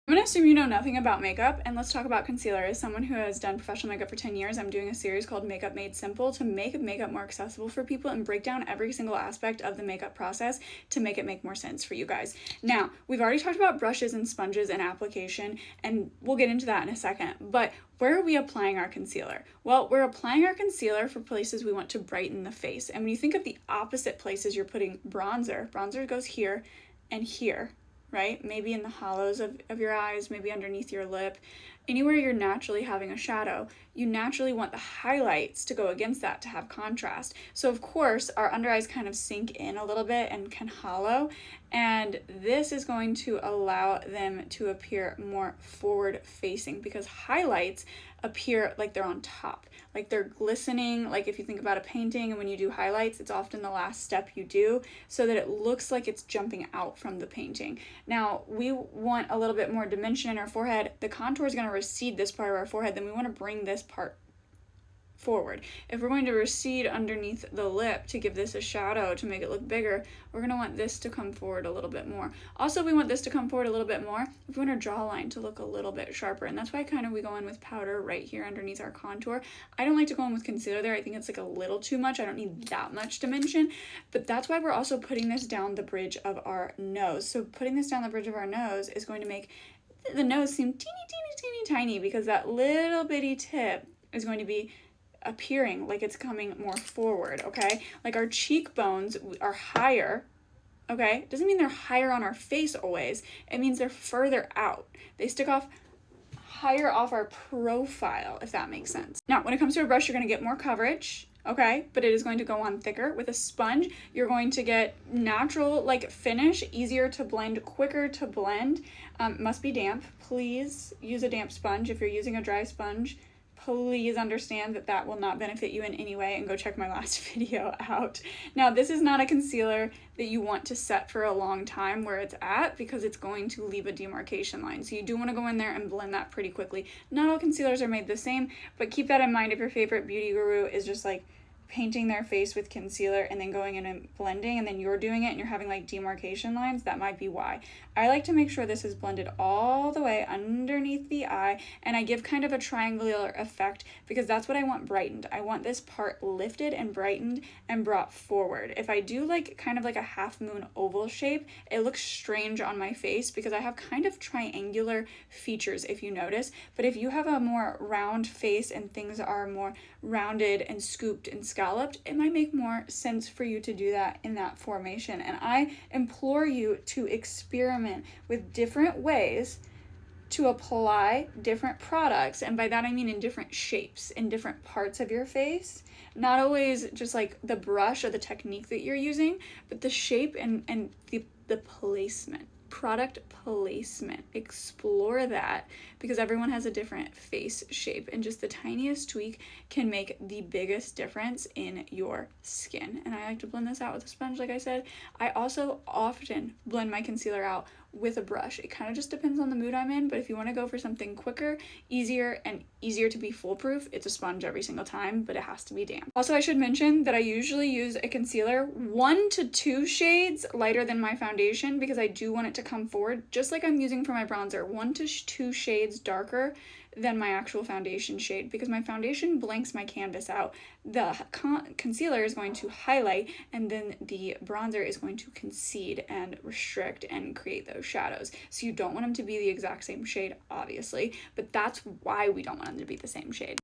I'm gonna assume you know nothing about makeup, and let's talk about concealer. As someone who has done professional makeup for 10 years, I'm doing a series called Makeup Made Simple to make makeup more accessible for people and break down every single aspect of the makeup process to make it make more sense for you guys. Now, we've already talked about brushes and sponges and application, and we'll get into that in a second, but where are we applying our concealer? Well, we're applying our concealer for places we want to brighten the face. And when you think of the opposite places you're putting bronzer goes here and here, right? Maybe in the hollows of your eyes, maybe underneath your lip. Anywhere you're naturally having a shadow, you naturally want the highlights to go against that to have contrast. So of course, our under eyes kind of sink in a little bit and can hollow, and this is going to allow them to appear more forward facing because highlights appear like they're on top, like they're glistening. Like if you think about a painting and when you do highlights, it's often the last step you do so that it looks like it's jumping out from the painting. Now we want a little bit more dimension in our forehead. The contour is going to recede this part of our forehead, then we want to bring this part forward. If we're going to recede underneath the lip to give this a shadow to make it look bigger, we're going to want this to come forward a little bit more. Also, we want this to come forward a little bit more if we want our jawline to look a little bit sharper, and that's why we go in with powder right here underneath our contour. I don't like to go in with concealer there. I think it's like a little too much. I don't need that much dimension, but that's why we're also putting this down the bridge of our nose. So putting this down the bridge of our nose is going to make the nose seem teeny tiny because that little bitty tip is going to be appearing like it's coming more forward, okay? Like our cheekbones are higher, okay? Doesn't mean they're higher on our face always. It means they're further out. They stick off higher off our profile, if that makes sense. Now, when it comes to a brush, you're gonna get more coverage, okay? But it is going to go on thicker. With a sponge, you're going to get natural like finish, easier to blend, quicker to blend. Must be damp. Please use a damp sponge. If you're using a dry sponge, please understand that that will not benefit you in any way, and go check my last video out. Now, this is not a concealer that you want to set for a long time where it's at because it's going to leave a demarcation line. So you do want to go in there and blend that pretty quickly. Not all concealers are made the same, but keep that in mind if your favorite beauty guru is just like painting their face with concealer and then going in and blending, and then you're doing it and you're having like demarcation lines. That might be why. I like to make sure this is blended all the way underneath the eye, and I give kind of a triangular effect because that's what I want brightened. I want this part lifted and brightened and brought forward. If I do like kind of like a half moon oval shape, it looks strange on my face because I have kind of triangular features, if you notice. But if you have a more round face and things are more rounded and scooped and scalloped, it might make more sense for you to do that in that formation. And I implore you to experiment with different ways to apply different products, and by that I mean in different shapes, in different parts of your face. Not always just like the brush or the technique that you're using, but the shape and the placement. Product placement. Explore that because everyone has a different face shape, and just the tiniest tweak can make the biggest difference in your skin. And I like to blend this out with a sponge, like I said. I also often blend my concealer out with a brush. It kind of just depends on the mood I'm in, but if you want to go for something quicker, easier to be foolproof, it's a sponge every single time, but it has to be damp. Also, I should mention that I usually use a concealer 1 to 2 shades lighter than my foundation because I do want it to come forward, just like I'm using for my bronzer, 1 to 2 shades darker than my actual foundation shade because my foundation blanks my canvas out. The concealer is going to highlight, and then the bronzer is going to concede and restrict and create those shadows. So you don't want them to be the exact same shade, obviously, but that's why we don't want them to be the same shade.